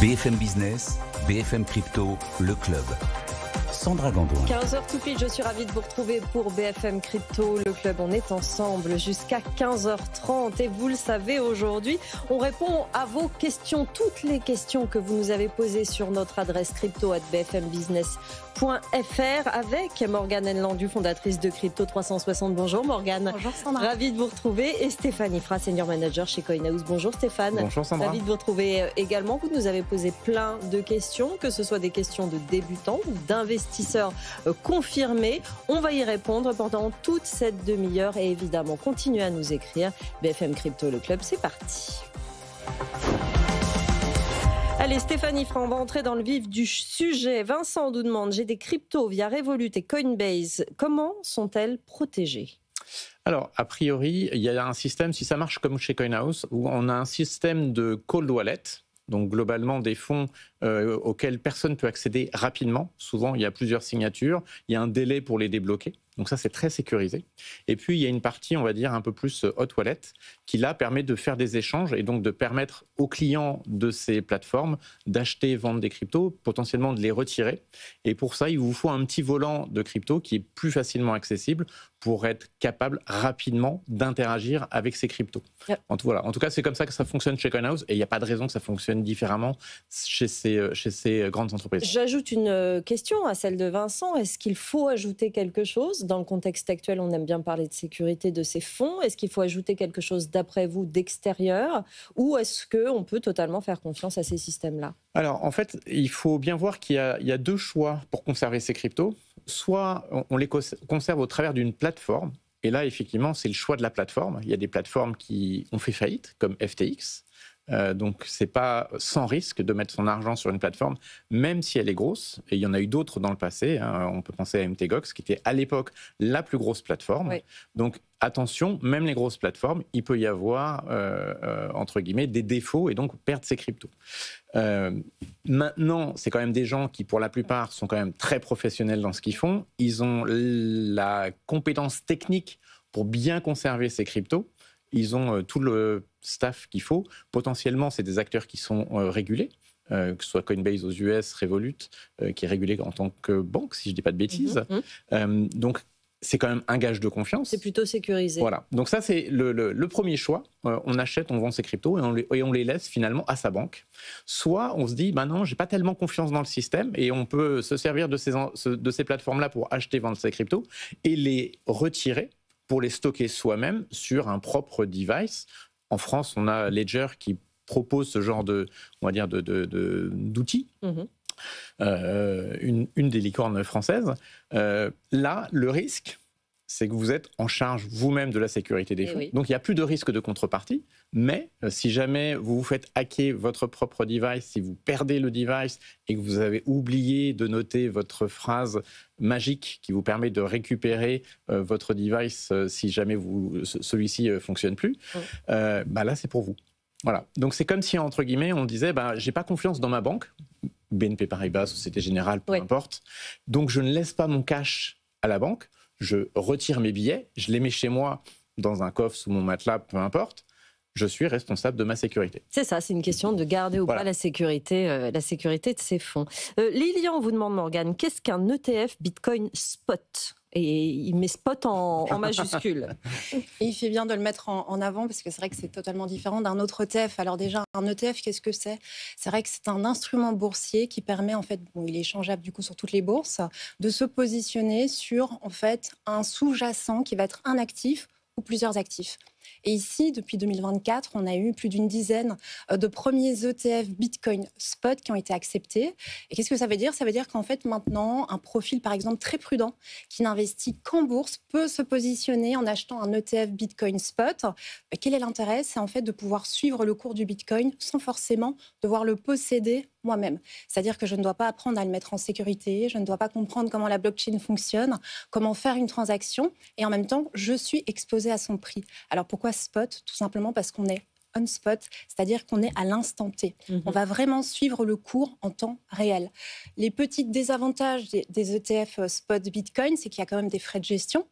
BFM Business, BFM Crypto, le club. Sandra Gandoin. 15h tout pile, je suis ravie de vous retrouver pour BFM Crypto, le club. On est ensemble jusqu'à 15h30 et vous le savez, aujourd'hui, on répond à vos questions, toutes les questions que vous nous avez posées sur notre adresse crypto@bfmbusiness.fr avec Morgane Enlandu, fondatrice de Crypto 360. Bonjour Morgane. Bonjour Sandra. Ravie de vous retrouver. Et Stéphanie Fra, senior manager chez CoinHouse. Bonjour Stéphane. Bonjour Sandra. Ravie de vous retrouver également. Vous nous avez posé plein de questions, que ce soit des questions de débutants ou d'investisseurs confirmés. On va y répondre pendant toute cette demi-heure et évidemment, continuez à nous écrire. BFM Crypto, le club, c'est parti. Allez Stéphanie Fra, on va entrer dans le vif du sujet. Vincent nous demande, j'ai des cryptos via Revolut et Coinbase. Comment sont-elles protégées ? Alors, a priori, il y a un système, si ça marche comme chez CoinHouse, où on a un système de cold wallet, donc globalement des fonds auxquels personne ne peut accéder rapidement. Souvent, il y a plusieurs signatures, il y a un délai pour les débloquer. Donc ça, c'est très sécurisé. Et puis, il y a une partie, on va dire, un peu plus hot wallet, qui là permet de faire des échanges et donc de permettre aux clients de ces plateformes d'acheter et vendre des cryptos, potentiellement de les retirer. Et pour ça, il vous faut un petit volant de crypto qui est plus facilement accessible pour être capable rapidement d'interagir avec ces cryptos. Yep. En tout cas, c'est comme ça que ça fonctionne chez CoinHouse et il n'y a pas de raison que ça fonctionne différemment chez ces grandes entreprises. J'ajoute une question à celle de Vincent. Est-ce qu'il faut ajouter quelque chose ? Dans le contexte actuel, on aime bien parler de sécurité de ces fonds. Est-ce qu'il faut ajouter quelque chose, d'après vous, d'extérieur ? Ou est-ce qu'on peut totalement faire confiance à ces systèmes-là ? Alors, en fait, il faut bien voir qu'il y a deux choix pour conserver ces cryptos. Soit on les conserve au travers d'une plateforme. Et là, effectivement, c'est le choix de la plateforme. Il y a des plateformes qui ont fait faillite, comme FTX. Donc, c'est pas sans risque de mettre son argent sur une plateforme, même si elle est grosse. Et il y en a eu d'autres dans le passé. On peut penser à MTGOX, qui était à l'époque la plus grosse plateforme. Oui. Donc, attention, même les grosses plateformes, il peut y avoir, entre guillemets, des défauts et donc perdre ses cryptos. Maintenant, c'est quand même des gens qui, pour la plupart, sont quand même très professionnels dans ce qu'ils font. Ils ont la compétence technique pour bien conserver ces cryptos. Ils ont tout le staff qu'il faut. Potentiellement, c'est des acteurs qui sont régulés, que ce soit Coinbase aux US, Revolut, qui est régulé en tant que banque, si je ne dis pas de bêtises. Donc, c'est quand même un gage de confiance. C'est plutôt sécurisé. Voilà. Donc ça, c'est le premier choix. On achète, on vend ses cryptos et on les laisse finalement à sa banque. Soit on se dit, non, j'ai pas tellement confiance dans le système et on peut se servir de ces plateformes-là pour acheter, vendre ses cryptos et les retirer pour les stocker soi-même sur un propre device. En France, on a Ledger qui propose ce genre d'outils. Une des licornes françaises. Là, le risque, c'est que vous êtes en charge vous-même de la sécurité des fonds. Oui. Donc, il n'y a plus de risque de contrepartie. Mais si jamais vous vous faites hacker votre propre device, si vous perdez le device et que vous avez oublié de noter votre phrase magique qui vous permet de récupérer votre device si jamais celui-ci ne fonctionne plus, là, c'est pour vous. Voilà. Donc, c'est comme si, entre guillemets, on disait j'ai pas confiance dans ma banque, BNP Paribas, Société Générale, peu importe. Donc, je ne laisse pas mon cash à la banque. Je retire mes billets, je les mets chez moi dans un coffre, sous mon matelas, peu importe. Je suis responsable de ma sécurité. C'est ça, c'est une question de garder ou pas la sécurité de ces fonds. Lilian vous demande, Morgane, qu'est-ce qu'un ETF Bitcoin Spot ? Et il met spot en majuscule. Et il fait bien de le mettre en avant parce que c'est vrai que c'est totalement différent d'un autre ETF. Alors déjà, un ETF, qu'est-ce que c'est ? C'est vrai que c'est un instrument boursier qui permet, en fait, il est échangeable du coup sur toutes les bourses, de se positionner sur en fait un sous-jacent qui va être un actif ou plusieurs actifs. Et ici, depuis 2024, on a eu plus d'une dizaine de premiers ETF Bitcoin Spot qui ont été acceptés. Et qu'est-ce que ça veut dire ? Ça veut dire qu'en fait, maintenant, un profil, par exemple, très prudent, qui n'investit qu'en bourse, peut se positionner en achetant un ETF Bitcoin Spot. Quel est l'intérêt ? C'est en fait de pouvoir suivre le cours du Bitcoin sans forcément devoir le posséder moi-même. C'est-à-dire que je ne dois pas apprendre à le mettre en sécurité, je ne dois pas comprendre comment la blockchain fonctionne, comment faire une transaction, et en même temps, je suis exposée à son prix. Alors pourquoi spot ? Tout simplement parce qu'on est on spot, c'est-à-dire qu'on est à l'instant T. On va vraiment suivre le cours en temps réel. Les petits désavantages des ETF spot Bitcoin, c'est qu'il y a quand même des frais de gestion.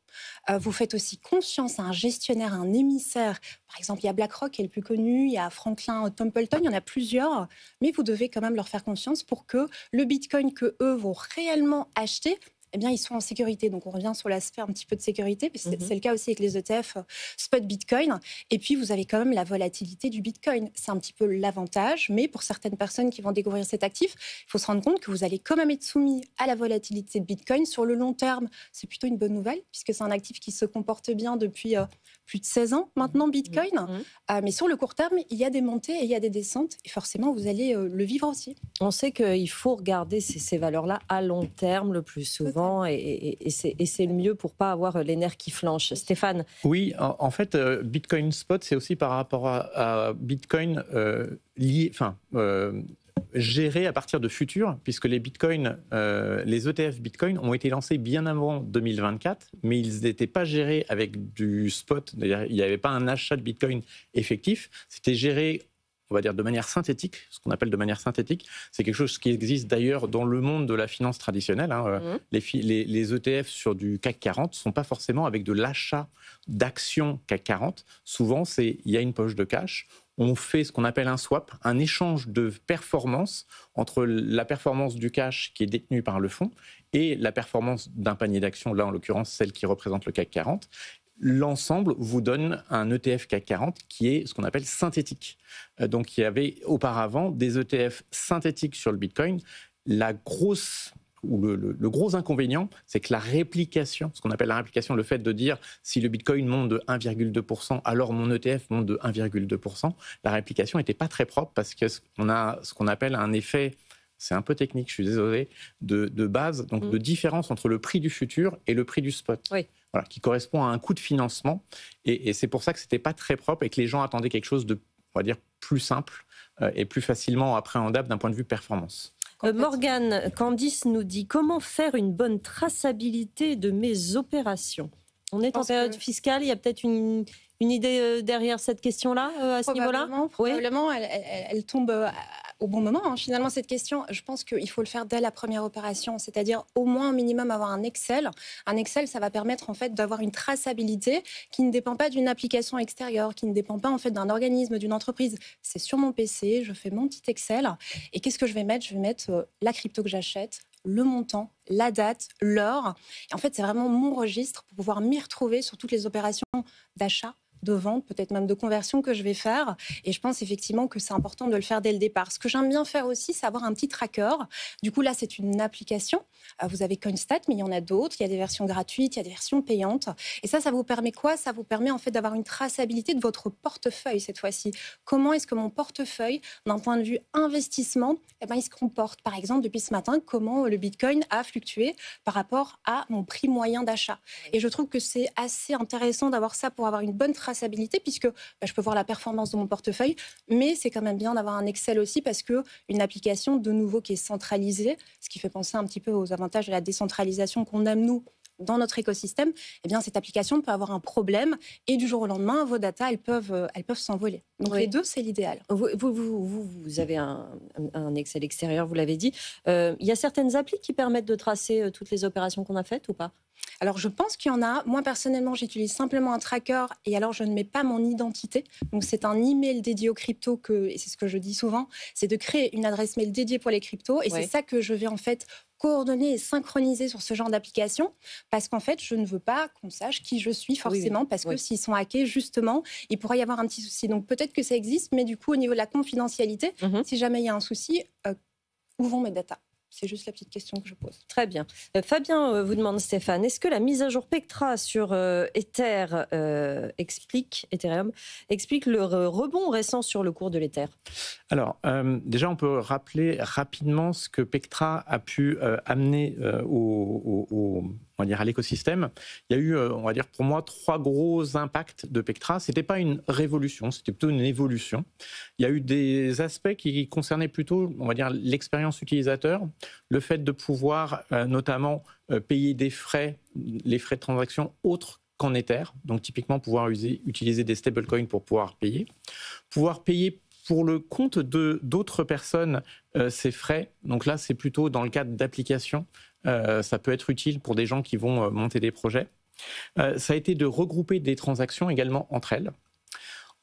Vous faites aussi confiance à un gestionnaire, à un émissaire. Par exemple, il y a BlackRock qui est le plus connu, il y a Franklin Templeton, il y en a plusieurs, mais vous devez quand même leur faire confiance pour que le Bitcoin que eux vont réellement acheter, eh bien, ils sont en sécurité. Donc, on revient sur l'aspect un petit peu de sécurité, parce que c'est le cas aussi avec les ETF spot Bitcoin. Et puis, vous avez quand même la volatilité du Bitcoin. C'est un petit peu l'avantage, mais pour certaines personnes qui vont découvrir cet actif, il faut se rendre compte que vous allez quand même être soumis à la volatilité de Bitcoin sur le long terme. C'est plutôt une bonne nouvelle, puisque c'est un actif qui se comporte bien depuis plus de 16 ans maintenant, Bitcoin. Mais sur le court terme, il y a des montées et il y a des descentes. Et forcément, vous allez le vivre aussi. On sait qu'il faut regarder ces valeurs-là à long terme le plus souvent. Et c'est le mieux pour ne pas avoir les nerfs qui flanchent. Stéphane? Oui, en fait, Bitcoin Spot, c'est aussi par rapport à Bitcoin géré à partir de futurs, puisque les Bitcoin, les ETF Bitcoin ont été lancés bien avant 2024, mais ils n'étaient pas gérés avec du spot. D'ailleurs, il n'y avait pas un achat de Bitcoin effectif. C'était géré, on va dire, de manière synthétique. Ce qu'on appelle de manière synthétique, c'est quelque chose qui existe d'ailleurs dans le monde de la finance traditionnelle. Les ETF sur du CAC 40 ne sont pas forcément avec de l'achat d'actions CAC 40. Souvent, il y a une poche de cash. On fait ce qu'on appelle un swap, un échange de performance entre la performance du cash qui est détenu par le fonds et la performance d'un panier d'actions, là en l'occurrence celle qui représente le CAC 40. L'ensemble vous donne un ETF CAC 40 qui est ce qu'on appelle synthétique. Donc il y avait auparavant des ETF synthétiques sur le Bitcoin. Le gros inconvénient, c'est que la réplication, ce qu'on appelle la réplication, le fait de dire si le Bitcoin monte de 1,2%, alors mon ETF monte de 1,2%, la réplication n'était pas très propre parce qu'on a ce qu'on appelle un effet, c'est un peu technique, je suis désolé, de base, donc de différence entre le prix du futur et le prix du spot. Oui. Voilà, qui correspond à un coût de financement. Et c'est pour ça que ce n'était pas très propre et que les gens attendaient quelque chose de, on va dire, plus simple et plus facilement appréhendable d'un point de vue performance. Morgane, Candice nous dit « Comment faire une bonne traçabilité de mes opérations ?» On est en période fiscale, il y a peut-être une idée derrière cette question-là, à ce niveau-là? Probablement, elle tombe au bon moment. Finalement, cette question, je pense qu'il faut le faire dès la première opération, c'est-à-dire au moins au minimum avoir un Excel. Un Excel, ça va permettre en fait d'avoir une traçabilité qui ne dépend pas d'une application extérieure, qui ne dépend pas en fait d'un organisme, d'une entreprise. C'est sur mon PC, je fais mon petit Excel. Et qu'est-ce que je vais mettre? Je vais mettre la crypto que j'achète, le montant, la date, l'heure. Et en fait, c'est vraiment mon registre pour pouvoir m'y retrouver sur toutes les opérations d'achat, de vente, peut-être même de conversion que je vais faire. Et je pense effectivement que c'est important de le faire dès le départ. Ce que j'aime bien faire aussi, c'est avoir un petit tracker. Du coup, là, c'est une application. Vous avez CoinStat, mais il y en a d'autres. Il y a des versions gratuites, il y a des versions payantes. Et ça vous permet quoi? Ça vous permet en fait d'avoir une traçabilité de votre portefeuille cette fois-ci. Comment est-ce que mon portefeuille, d'un point de vue investissement, il se comporte? Par exemple, depuis ce matin, comment le Bitcoin a fluctué par rapport à mon prix moyen d'achat. Et je trouve que c'est assez intéressant d'avoir ça pour avoir une bonne traçabilité, puisque je peux voir la performance de mon portefeuille, mais c'est quand même bien d'avoir un Excel aussi, parce qu'une application de nouveau qui est centralisée, ce qui fait penser un petit peu aux avantages de la décentralisation qu'on aime nous dans notre écosystème, eh bien cette application peut avoir un problème et du jour au lendemain, vos datas, elles peuvent s'envoler. Donc les deux, c'est l'idéal. Vous avez un Excel extérieur, vous l'avez dit. Il y a certaines applis qui permettent de tracer toutes les opérations qu'on a faites ou pas? Alors, je pense qu'il y en a. Moi, personnellement, j'utilise simplement un tracker et alors je ne mets pas mon identité. Donc, c'est un email dédié aux cryptos et c'est ce que je dis souvent, c'est de créer une adresse mail dédiée pour les cryptos et c'est ça que je vais en fait coordonner et synchroniser sur ce genre d'application, parce qu'en fait, je ne veux pas qu'on sache qui je suis forcément, parce que s'ils sont hackés, justement, il pourrait y avoir un petit souci. Donc, peut-être que ça existe, mais du coup, au niveau de la confidentialité, si jamais il y a un souci, où vont mes datas? C'est juste la petite question que je pose. Très bien. Fabien vous demande, Stéphane, est-ce que la mise à jour Pectra sur Ethereum explique le rebond récent sur le cours de l'Ether? Alors, déjà, on peut rappeler rapidement ce que Pectra a pu amener on va dire, à l'écosystème. Il y a eu, on va dire, pour moi, 3 gros impacts de Pectra. Ce n'était pas une révolution, c'était plutôt une évolution. Il y a eu des aspects qui concernaient plutôt, on va dire, l'expérience utilisateur, le fait de pouvoir notamment payer des frais, les frais de transaction autres qu'en Ether. Donc typiquement, pouvoir utiliser des stablecoins pour pouvoir payer. Pouvoir payer pour le compte d'autres personnes, c'est frais. Donc là, c'est plutôt dans le cadre d'applications. Ça peut être utile pour des gens qui vont monter des projets. Ça a été de regrouper des transactions également entre elles.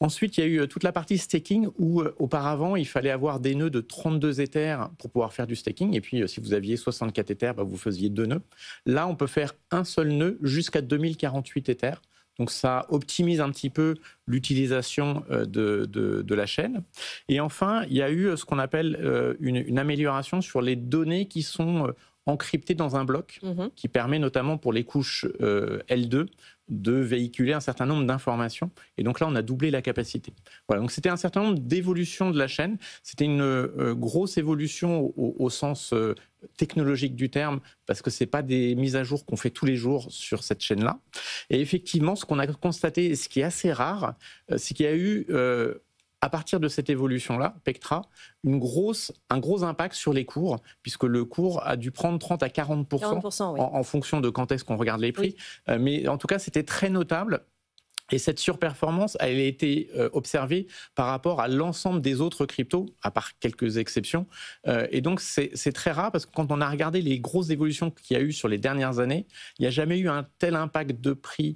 Ensuite, il y a eu toute la partie staking où auparavant, il fallait avoir des nœuds de 32 Ethers pour pouvoir faire du staking. Et puis, si vous aviez 64 Ethers, vous faisiez 2 nœuds. Là, on peut faire un seul nœud jusqu'à 2048 Ethers. Donc, ça optimise un petit peu l'utilisation de la chaîne. Et enfin, il y a eu ce qu'on appelle une amélioration sur les données qui sont encryptées dans un bloc, qui permet notamment pour les couches L2 de véhiculer un certain nombre d'informations. Et donc là, on a doublé la capacité. Voilà, donc c'était un certain nombre d'évolutions de la chaîne. C'était une grosse évolution au sens technologique du terme, parce que ce n'est pas des mises à jour qu'on fait tous les jours sur cette chaîne-là. Et effectivement, ce qu'on a constaté, ce qui est assez rare, c'est qu'il y a eu... à partir de cette évolution-là, Pectra, un gros impact sur les cours, puisque le cours a dû prendre 30 à 40%, oui. en fonction de quand est-ce qu'on regarde les prix. Oui. Mais en tout cas, c'était très notable. Et cette surperformance, elle a été observée par rapport à l'ensemble des autres cryptos, à part quelques exceptions. Et donc, c'est très rare, parce que quand on a regardé les grosses évolutions qu'il y a eu sur les dernières années, il n'y a jamais eu un tel impact de prix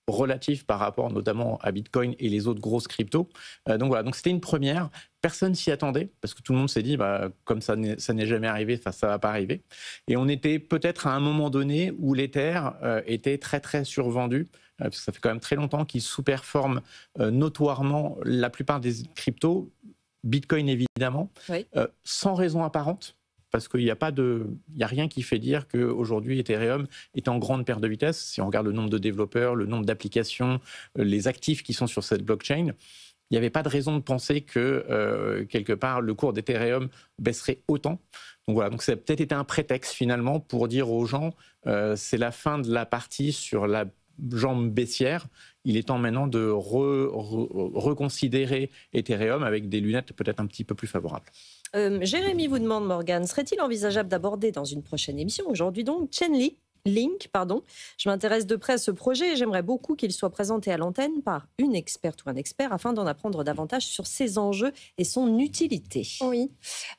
relatif par rapport notamment à Bitcoin et les autres grosses cryptos. Donc voilà, donc c'était une première. Personne s'y attendait, parce que tout le monde s'est dit, comme ça n'est jamais arrivé, ça ne va pas arriver. Et on était peut-être à un moment donné où l'Ether était très très survendu, parce que ça fait quand même très longtemps qu'il sous-performe notoirement la plupart des cryptos, Bitcoin évidemment, oui. Sans raison apparente. Parce qu'il n'y a rien qui fait dire qu'aujourd'hui, Ethereum est en grande perte de vitesse. Si on regarde le nombre de développeurs, le nombre d'applications, les actifs qui sont sur cette blockchain, il n'y avait pas de raison de penser que, quelque part, le cours d'Ethereum baisserait autant. Donc voilà, donc ça a peut-être été un prétexte, finalement, pour dire aux gens c'est la fin de la partie sur la jambe baissière. Il est temps maintenant de reconsidérer Ethereum avec des lunettes peut-être un petit peu plus favorables. Jérémy vous demande, Morgane, serait-il envisageable d'aborder dans une prochaine émission, aujourd'hui donc, Chainlink, je m'intéresse de près à ce projet et j'aimerais beaucoup qu'il soit présenté à l'antenne par une experte ou un expert afin d'en apprendre davantage sur ses enjeux et son utilité. Oui,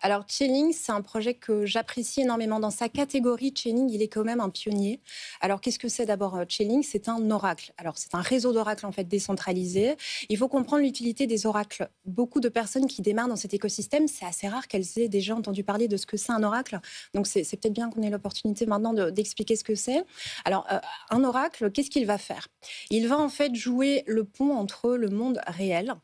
alors Chainlink, c'est un projet que j'apprécie énormément. Dans sa catégorie, Chainlink, il est quand même un pionnier. Alors qu'est-ce que c'est d'abord Chainlink? C'est un oracle. Alors c'est un réseau d'oracles en fait décentralisé. Il faut comprendre l'utilité des oracles. Beaucoup de personnes qui démarrent dans cet écosystème, c'est assez rare qu'elles aient déjà entendu parler de ce que c'est un oracle. Donc c'est peut-être bien qu'on ait l'opportunité maintenant d'expliquer ce que c'est. Alors, un oracle, qu'est-ce qu'il va faire? Il va en fait jouer le pont entre le monde réel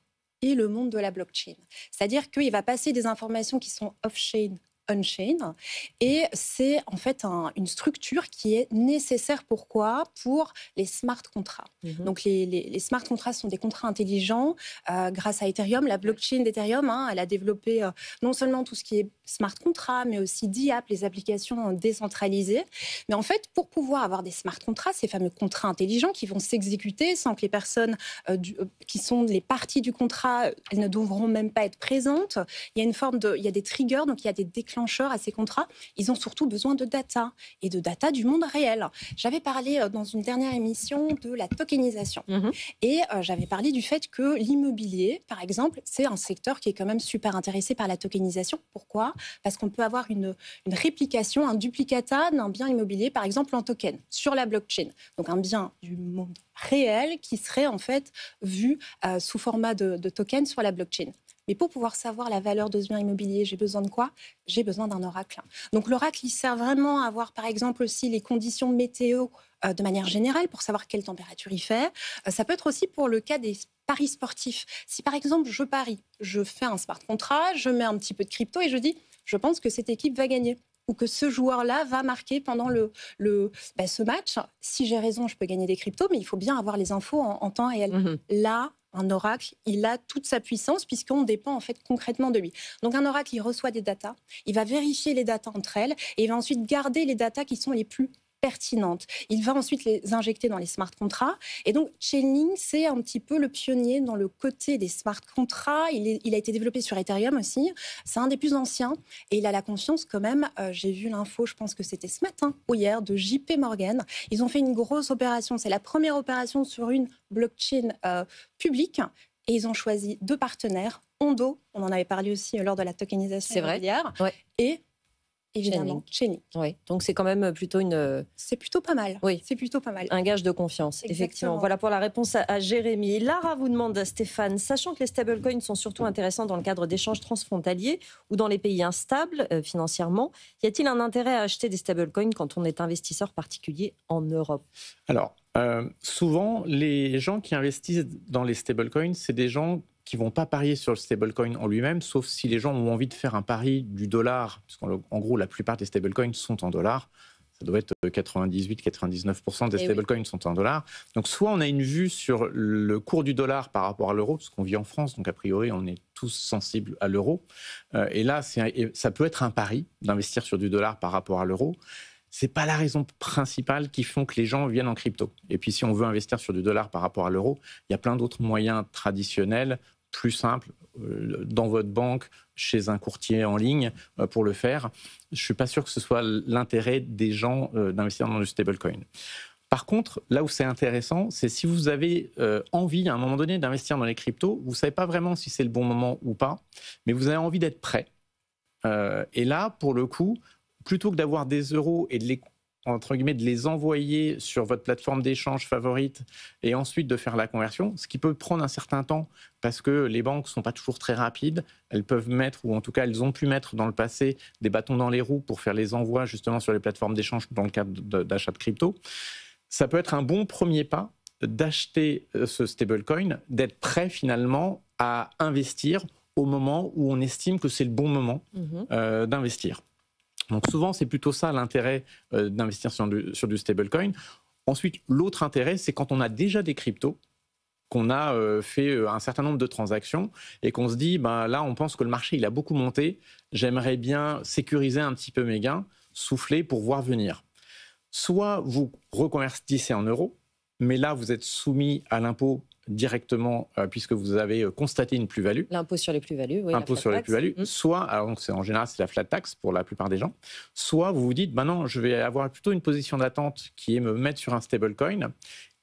et le monde de la blockchain. C'est-à-dire qu'il va passer des informations qui sont off-chain, on-chain, et c'est en fait une structure qui est nécessaire. Pourquoi? Pour les smart contracts. Donc les smart contracts sont des contrats intelligents grâce à Ethereum. La blockchain d'Ethereum, elle a développé non seulement tout ce qui est smart contracts, mais aussi DApp, les applications décentralisées. Mais en fait, pour pouvoir avoir des smart contracts, ces fameux contrats intelligents qui vont s'exécuter sans que les personnes qui sont les parties du contrat, elles ne devront même pas être présentes. Il y a il y a des triggers, donc il y a des déclencheurs à ces contrats. Ils ont surtout besoin de data et de data du monde réel. J'avais parlé dans une dernière émission de la tokenisation et j'avais parlé du fait que l'immobilier, par exemple, c'est un secteur qui est quand même super intéressé par la tokenisation. Pourquoi? Parce qu'on peut avoir une réplication, un duplicata d'un bien immobilier, par exemple en token, sur la blockchain. Donc un bien du monde réel qui serait en fait vu sous format de token sur la blockchain. Mais pour pouvoir savoir la valeur de ce bien immobilier, j'ai besoin de quoi? J'ai besoin d'un oracle. Donc l'oracle, il sert vraiment à voir, par exemple, aussi les conditions météo de manière générale, pour savoir quelle température il fait. Ça peut être aussi pour le cas des paris sportifs. Si, par exemple, je parie, je fais un smart contract, je mets un petit peu de crypto et je dis, je pense que cette équipe va gagner, ou que ce joueur-là va marquer pendant ce match. Si j'ai raison, je peux gagner des cryptos, mais il faut bien avoir les infos en temps réel. Là, un oracle, il a toute sa puissance puisqu'on dépend en fait concrètement de lui. Donc un oracle, il reçoit des datas, il va vérifier les datas entre elles et il va ensuite garder les datas qui sont les plus pertinentes. Il va ensuite les injecter dans les smart contracts. Et donc, Chainlink, c'est un petit peu le pionnier dans le côté des smart contracts. Il a été développé sur Ethereum aussi. C'est un des plus anciens. Et il a la confiance quand même. J'ai vu l'info, je pense que c'était ce matin ou hier, de JP Morgan. Ils ont fait une grosse opération. C'est la première opération sur une blockchain publique. Et ils ont choisi 2 partenaires. Ondo, on en avait parlé aussi lors de la tokenisation immobilière. Ouais. Et évidemment, Chainlink. Oui, donc c'est quand même plutôt C'est plutôt pas mal. Oui. C'est plutôt pas mal. Un gage de confiance, effectivement. Voilà pour la réponse à Jérémy. Lara vous demande, Stéphane, sachant que les stablecoins sont surtout intéressants dans le cadre d'échanges transfrontaliers ou dans les pays instables financièrement, y a-t-il un intérêt à acheter des stablecoins quand on est investisseur particulier en Europe? Alors, souvent, les gens qui investissent dans les stablecoins, c'est des gens qui ne vont pas parier sur le stablecoin en lui-même, sauf si les gens ont envie de faire un pari du dollar, parce qu'en gros, la plupart des stablecoins sont en dollars. Ça doit être 98-99% des stablecoins sont en dollars. Donc, soit on a une vue sur le cours du dollar par rapport à l'euro, parce qu'on vit en France, donc a priori, on est tous sensibles à l'euro. Et là, ça peut être un pari d'investir sur du dollar par rapport à l'euro. Ce n'est pas la raison principale qui font que les gens viennent en crypto. Et puis, si on veut investir sur du dollar par rapport à l'euro, il y a plein d'autres moyens traditionnels, plus simples, dans votre banque, chez un courtier en ligne, pour le faire. Je ne suis pas sûr que ce soit l'intérêt des gens d'investir dans le stablecoin. Par contre, là où c'est intéressant, c'est si vous avez envie, à un moment donné, d'investir dans les cryptos, vous ne savez pas vraiment si c'est le bon moment ou pas, mais vous avez envie d'être prêt. Et là, pour le coup, plutôt que d'avoir des euros et de les envoyer sur votre plateforme d'échange favorite et ensuite de faire la conversion, ce qui peut prendre un certain temps parce que les banques ne sont pas toujours très rapides. Elles peuvent mettre, ou en tout cas elles ont pu mettre dans le passé, des bâtons dans les roues pour faire les envois justement sur les plateformes d'échange dans le cadre d'achat de crypto. Ça peut être un bon premier pas d'acheter ce stablecoin, d'être prêt finalement à investir au moment où on estime que c'est le bon moment d'investir. Donc souvent, c'est plutôt ça l'intérêt d'investir sur du stablecoin. Ensuite, l'autre intérêt, c'est quand on a déjà des cryptos, qu'on a fait un certain nombre de transactions et qu'on se dit, là, on pense que le marché il a beaucoup monté, j'aimerais bien sécuriser un petit peu mes gains, souffler pour voir venir. Soit vous reconvertissez en euros, mais là, vous êtes soumis à l'impôt directement puisque vous avez constaté une plus-value. L'impôt sur les plus-values, oui. L'impôt sur les plus-values. Soit, alors donc en général, c'est la flat tax pour la plupart des gens. Soit vous vous dites, non, je vais avoir plutôt une position d'attente qui est me mettre sur un stablecoin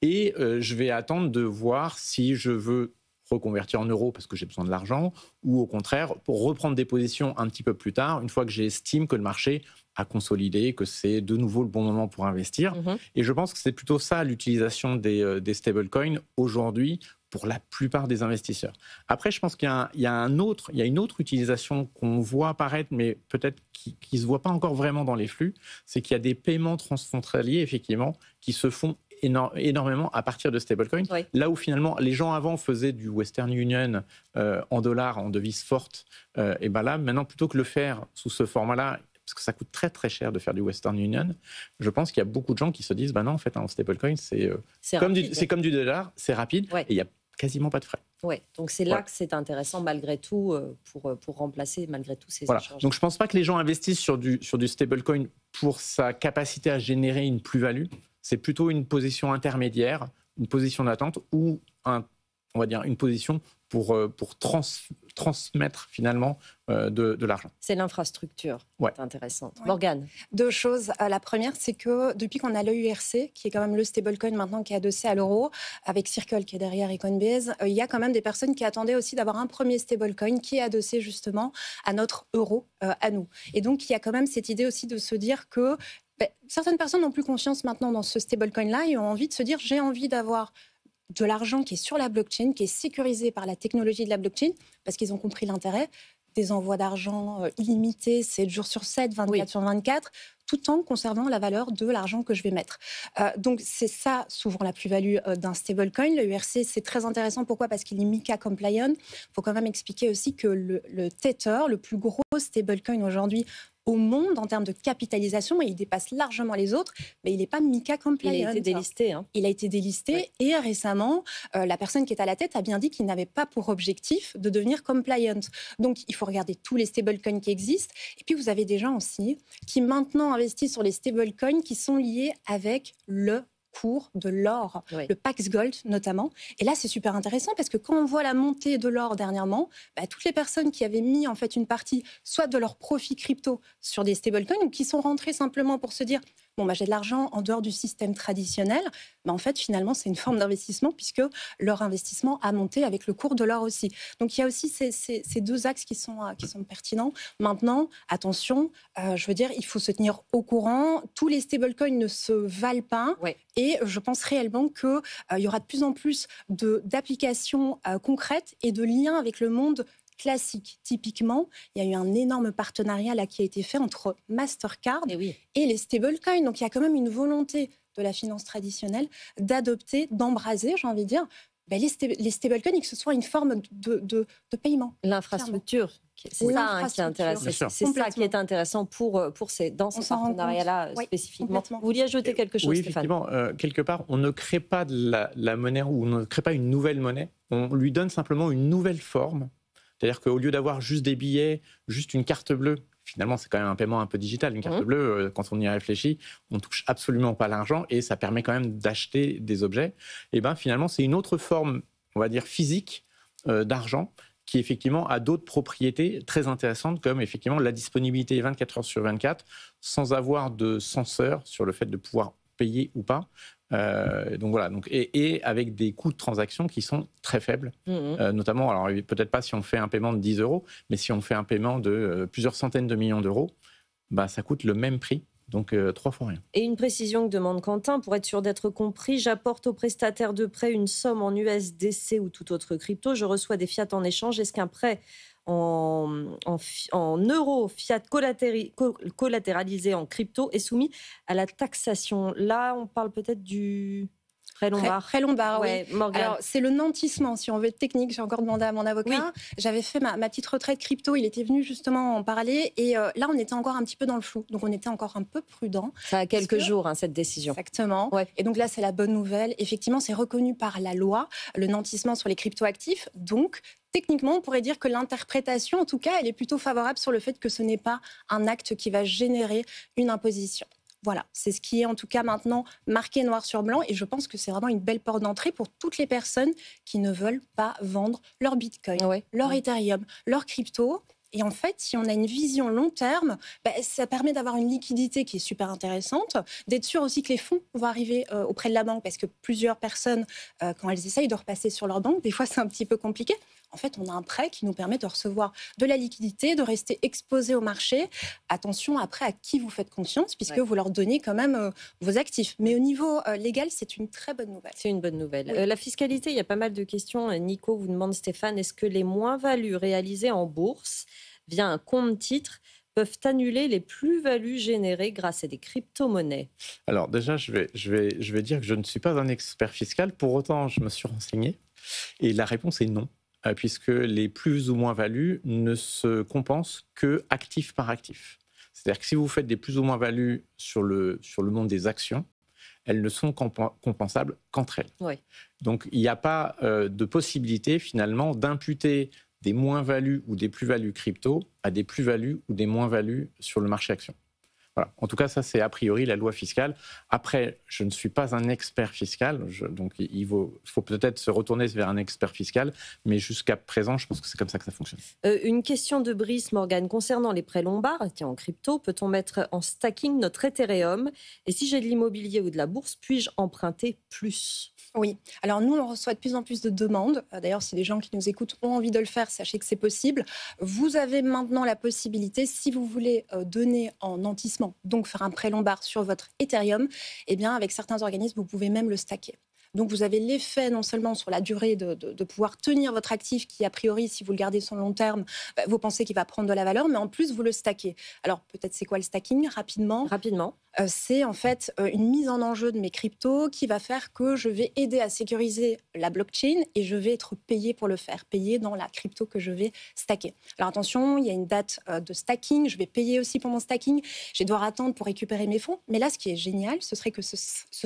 et je vais attendre de voir si je veux reconvertir en euros parce que j'ai besoin de l'argent ou au contraire, pour reprendre des positions un petit peu plus tard, une fois que j'estime que le marché a consolidé, que c'est de nouveau le bon moment pour investir. Et je pense que c'est plutôt ça l'utilisation des stablecoins aujourd'hui pour la plupart des investisseurs. Après, je pense qu'il y a une autre utilisation qu'on voit apparaître, mais peut-être qui ne se voit pas encore vraiment dans les flux, c'est qu'il y a des paiements transfrontaliers, effectivement, qui se font énormément à partir de stablecoins. Oui. Là où finalement les gens avant faisaient du Western Union en dollars, en devises fortes, et là maintenant plutôt que le faire sous ce format-là, parce que ça coûte très très cher de faire du Western Union, je pense qu'il y a beaucoup de gens qui se disent non en fait en stablecoin c'est comme du dollar, c'est rapide et il n'y a quasiment pas de frais. Ouais, donc c'est là que c'est intéressant malgré tout pour remplacer malgré tout ces échanges. Donc je ne pense pas que les gens investissent sur du stablecoin pour sa capacité à générer une plus-value. C'est plutôt une position intermédiaire, une position d'attente ou on va dire une position pour transmettre finalement de l'argent. C'est l'infrastructure qui est intéressante. Ouais. Morgane. 2 choses. La première, c'est que depuis qu'on a l'EURC, qui est quand même le stablecoin maintenant qui est adossé à l'euro, avec Circle qui est derrière et Coinbase, il y a quand même des personnes qui attendaient aussi d'avoir un premier stablecoin qui est adossé justement à notre euro, à nous. Et donc, il y a quand même cette idée aussi de se dire que certaines personnes n'ont plus confiance maintenant dans ce stablecoin-là et ont envie de se dire j'ai envie d'avoir de l'argent qui est sur la blockchain, qui est sécurisé par la technologie de la blockchain, parce qu'ils ont compris l'intérêt des envois d'argent illimités, 7 jours sur 7, 24 sur 24, tout en conservant la valeur de l'argent que je vais mettre. Donc c'est ça souvent la plus-value d'un stablecoin. Le URC, c'est très intéressant. Pourquoi ? Parce qu'il est MiCA compliant. Il faut quand même expliquer aussi que le Tether, le plus gros stablecoin aujourd'hui au monde en termes de capitalisation, et il dépasse largement les autres, mais il n'est pas MiCA compliant. Il a été délisté. Il a été délisté, et récemment, la personne qui est à la tête a bien dit qu'il n'avait pas pour objectif de devenir compliant. Donc, il faut regarder tous les stablecoins qui existent. Et puis, vous avez des gens aussi qui maintenant investissent sur les stablecoins qui sont liés avec le cours de l'or, le Pax Gold notamment. Et là, c'est super intéressant parce que quand on voit la montée de l'or dernièrement, toutes les personnes qui avaient mis en fait une partie soit de leur profit crypto sur des stablecoins ou qui sont rentrées simplement pour se dire j'ai de l'argent en dehors du système traditionnel, en fait, finalement, c'est une forme d'investissement puisque leur investissement a monté avec le cours de l'or aussi. Donc, il y a aussi ces deux axes qui sont pertinents. Maintenant, attention, je veux dire, il faut se tenir au courant. Tous les stablecoins ne se valent pas. Et je pense réellement qu'il y aura de plus en plus d'applications concrètes et de liens avec le monde classique. Typiquement, il y a eu un énorme partenariat là, qui a été fait entre Mastercard et les stablecoins. Donc, il y a quand même une volonté de la finance traditionnelle d'adopter, d'embraser, j'ai envie de dire, les stablecoins et que ce soit une forme de paiement. L'infrastructure, c'est ça qui est intéressant. C'est ça qui est intéressant dans ce partenariat-là spécifiquement. Vous vouliez ajouter quelque chose, Stéphane ? Effectivement, quelque part, on ne crée pas la monnaie ou on ne crée pas une nouvelle monnaie. On lui donne simplement une nouvelle forme. C'est-à-dire qu'au lieu d'avoir juste des billets, juste une carte bleue, finalement, c'est quand même un paiement un peu digital. Une carte bleue, quand on y réfléchit, on ne touche absolument pas l'argent et ça permet quand même d'acheter des objets. Et finalement, c'est une autre forme, on va dire, physique d'argent qui, effectivement, a d'autres propriétés très intéressantes comme, effectivement, la disponibilité 24 heures sur 24 sans avoir de censeur sur le fait de pouvoir payer ou pas. Donc voilà, et avec des coûts de transaction qui sont très faibles, notamment, alors peut-être pas si on fait un paiement de 10 €, mais si on fait un paiement de plusieurs centaines de millions d'euros, ça coûte le même prix, donc 3 fois rien. Et une précision que demande Quentin, pour être sûr d'être compris, j'apporte au prestataire de prêt une somme en USDC ou toute autre crypto, je reçois des fiat en échange, est-ce qu'un prêt en euros fiat collatéralisé en crypto est soumis à la taxation? Là, on parle peut-être du prêt Lombard. Prêt Lombard, oui. Morgane. Alors, c'est le nantissement, si on veut être technique. J'ai encore demandé à mon avocat. J'avais fait ma petite retraite crypto. Il était venu justement en parler. Et là, on était encore un petit peu dans le flou. Donc, on était encore un peu prudent. Ça a quelques jours, cette décision. Exactement. Et donc là, c'est la bonne nouvelle. Effectivement, c'est reconnu par la loi, le nantissement sur les cryptoactifs. Donc, techniquement, on pourrait dire que l'interprétation, en tout cas, elle est plutôt favorable sur le fait que ce n'est pas un acte qui va générer une imposition. Voilà, c'est ce qui est en tout cas maintenant marqué noir sur blanc et je pense que c'est vraiment une belle porte d'entrée pour toutes les personnes qui ne veulent pas vendre leur Bitcoin, leur Ethereum, leur crypto. Et en fait, si on a une vision long terme, ça permet d'avoir une liquidité qui est super intéressante, d'être sûr aussi que les fonds vont arriver auprès de la banque parce que plusieurs personnes, quand elles essayent de repasser sur leur banque, des fois c'est un petit peu compliqué. En fait, on a un prêt qui nous permet de recevoir de la liquidité, de rester exposé au marché. Attention après à qui vous faites confiance, puisque vous leur donnez quand même vos actifs. Mais au niveau légal, c'est une très bonne nouvelle. C'est une bonne nouvelle. La fiscalité, il y a pas mal de questions. Nico vous demande, Stéphane, est-ce que les moins-values réalisées en bourse via un compte-titre peuvent annuler les plus-values générées grâce à des crypto-monnaies? Alors déjà, je vais dire que je ne suis pas un expert fiscal. Pour autant, je me suis renseigné. Et la réponse est non. Puisque les plus ou moins values ne se compensent que actif par actif. C'est-à-dire que si vous faites des plus ou moins values sur le monde des actions, elles ne sont compensables qu'entre elles. Donc il n'y a pas de possibilité finalement d'imputer des moins-values ou des plus-values crypto à des plus-values ou des moins-values sur le marché action. Voilà. En tout cas, ça, c'est a priori la loi fiscale. Après, je ne suis pas un expert fiscal, donc il faut peut-être se retourner vers un expert fiscal, mais jusqu'à présent, je pense que c'est comme ça que ça fonctionne. Une question de Brice, Morgane, concernant les prêts Lombard, en crypto, peut-on mettre en stacking notre Ethereum? Et si j'ai de l'immobilier ou de la bourse, puis-je emprunter plus? Oui. Alors nous, on reçoit de plus en plus de demandes. D'ailleurs, si les gens qui nous écoutent ont envie de le faire, sachez que c'est possible. Vous avez maintenant la possibilité, si vous voulez donner en nantissement, donc faire un prêt Lombard sur votre Ethereum, eh bien, avec certains organismes, vous pouvez même le stacker. Donc vous avez l'effet non seulement sur la durée de pouvoir tenir votre actif qui, a priori, si vous le gardez sur le long terme, vous pensez qu'il va prendre de la valeur, mais en plus vous le stackez. Alors peut-être c'est quoi le stacking rapidement. C'est en fait une mise en enjeu de mes cryptos qui va faire que je vais aider à sécuriser la blockchain et je vais être payé pour le faire, payé dans la crypto que je vais stacker. Alors attention, il y a une date de stacking, je vais payer aussi pour mon stacking, je vais devoir attendre pour récupérer mes fonds. Mais là, ce qui est génial, ce serait que ce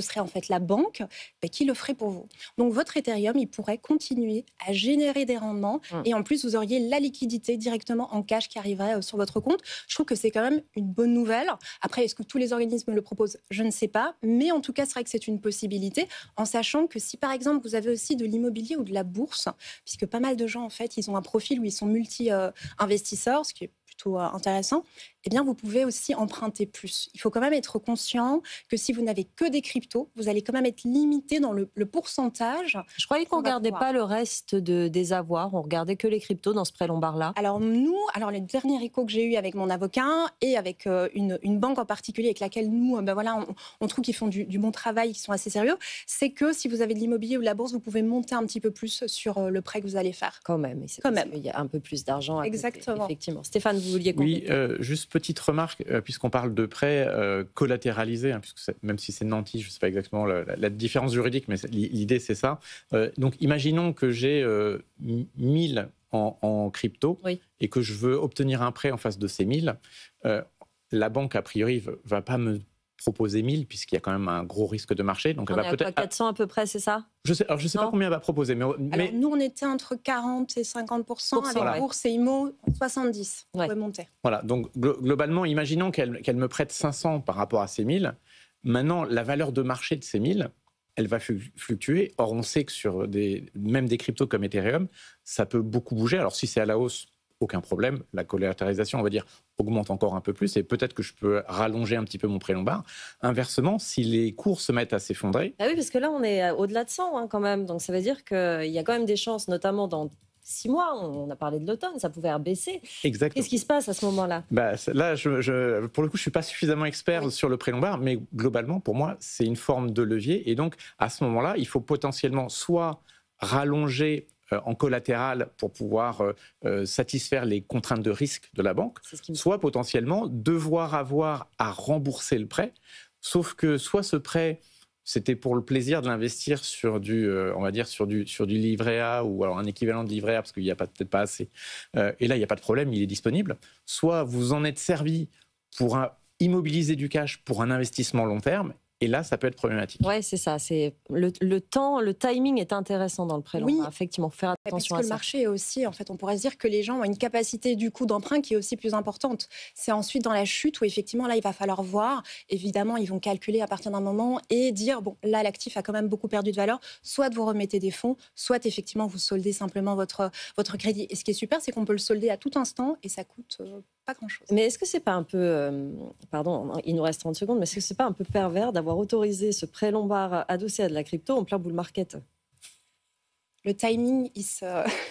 serait en fait la banque qui le ferait pour vous. Donc votre Ethereum, il pourrait continuer à générer des rendements et en plus, vous auriez la liquidité directement en cash qui arriverait sur votre compte. Je trouve que c'est quand même une bonne nouvelle. Après, est-ce que tous les organismes me le proposent? Je ne sais pas. Mais en tout cas, c'est vrai que c'est une possibilité, en sachant que si, par exemple, vous avez aussi de l'immobilier ou de la bourse, puisque pas mal de gens, en fait, ils ont un profil où ils sont multi-investisseurs, ce qui est plutôt intéressant, eh bien, vous pouvez aussi emprunter plus. Il faut quand même être conscient que si vous n'avez que des cryptos, vous allez quand même être limité dans le pourcentage. Je croyais qu'on ne regardait pas le reste des avoirs, on regardait que les cryptos dans ce prêt Lombard-là. Alors les derniers échos que j'ai eus avec mon avocat et avec une banque en particulier avec laquelle nous, on trouve qu'ils font du bon travail, qu'ils sont assez sérieux, c'est que si vous avez de l'immobilier ou de la bourse, vous pouvez monter un petit peu plus sur le prêt que vous allez faire. Quand même. Il y a un peu plus d'argent à Exactement. côté, effectivement. Stéphane, vous vouliez compléter? Oui, juste petite remarque, puisqu'on parle de prêts collatéralisés, puisque même si c'est nanti, je ne sais pas exactement la différence juridique, mais l'idée c'est ça. Donc imaginons que j'ai 1000 en crypto et que je veux obtenir un prêt en face de ces 1000. La banque, a priori, ne va pas me proposer 1000 puisqu'il y a quand même un gros risque de marché. Donc on est à quoi, 400 à peu près, c'est ça? Je sais pas combien elle va proposer. Mais... Alors, nous, on était entre 40 et 50%, avec bourse et IMO, 70. On pourrait monter. Voilà, donc globalement, imaginons qu'elle me prête 500 par rapport à ces 1000. Maintenant, la valeur de marché de ces 1000, elle va fluctuer. Or, on sait que sur même des cryptos comme Ethereum, ça peut beaucoup bouger. Alors, si c'est à la hausse, aucun problème. La collatéralisation, on va dire, augmente encore un peu plus et peut-être que je peux rallonger un petit peu mon prêt Lombard. Inversement, si les cours se mettent à s'effondrer... Ah oui, parce que là, on est au-delà de 100 quand même. Donc, ça veut dire qu'il y a quand même des chances, notamment dans 6 mois, on a parlé de l'automne, ça pouvait baisser. Exactement. Qu'est-ce qui se passe à ce moment-là? Là, pour le coup, je ne suis pas suffisamment expert sur le prêt Lombard, mais globalement, pour moi, c'est une forme de levier. Et donc, à ce moment-là, il faut potentiellement soit rallonger en collatéral pour pouvoir satisfaire les contraintes de risque de la banque, soit potentiellement devoir avoir à rembourser le prêt, sauf que soit ce prêt, c'était pour le plaisir de l'investir sur on va dire sur du livret A ou alors un équivalent de livret A parce qu'il n'y a peut-être pas assez. Et là, il n'y a pas de problème, il est disponible. Soit vous en êtes servi pour immobiliser du cash pour un investissement long terme. Et là, ça peut être problématique. Oui, c'est ça. C'est le timing est intéressant dans le prêt Lombard. Effectivement, faut faire attention à ça. Parce que le marché est aussi, en fait, on pourrait se dire que les gens ont une capacité du coup d'emprunt qui est aussi plus importante. C'est ensuite dans la chute où effectivement, là, il va falloir voir. Évidemment, ils vont calculer à partir d'un moment et dire, bon, là, l'actif a quand même beaucoup perdu de valeur. Soit vous remettez des fonds, soit effectivement, vous soldez simplement votre crédit. Et ce qui est super, c'est qu'on peut le solder à tout instant et ça coûte pas grand-chose. Mais est-ce que c'est pas un peu... pardon, il nous reste 30 secondes, mais est-ce que c'est pas un peu pervers d'avoir autorisé ce prêt Lombard adossé à de la crypto en plein bull market? Le timing,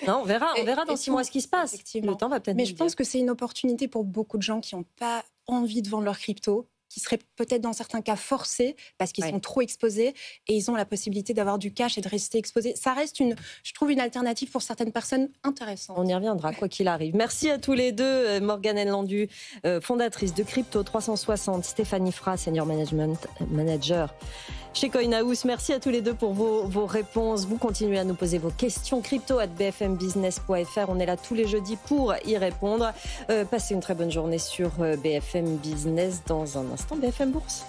Non, on verra dans 6 mois ce qui se passe. Le temps va peut-être. Mais je pense que c'est une opportunité pour beaucoup de gens qui n'ont pas envie de vendre leur crypto, qui seraient peut-être dans certains cas forcés parce qu'ils sont trop exposés et ils ont la possibilité d'avoir du cash et de rester exposés. Ça reste, je trouve, une alternative pour certaines personnes intéressante. On y reviendra, quoi qu'il arrive. Merci à tous les deux. Morgane Landu, fondatrice de Crypto 360, Stéphanie Fra, Senior Management Manager chez Coinhouse. Merci à tous les deux pour vos réponses. Vous continuez à nous poser vos questions crypto@bfmbusiness.fr. On est là tous les jeudis pour y répondre. Passez une très bonne journée sur BFM Business. Dans un instant, BFM Bourse.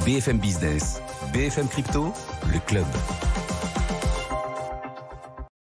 BFM Business, BFM Crypto, le club.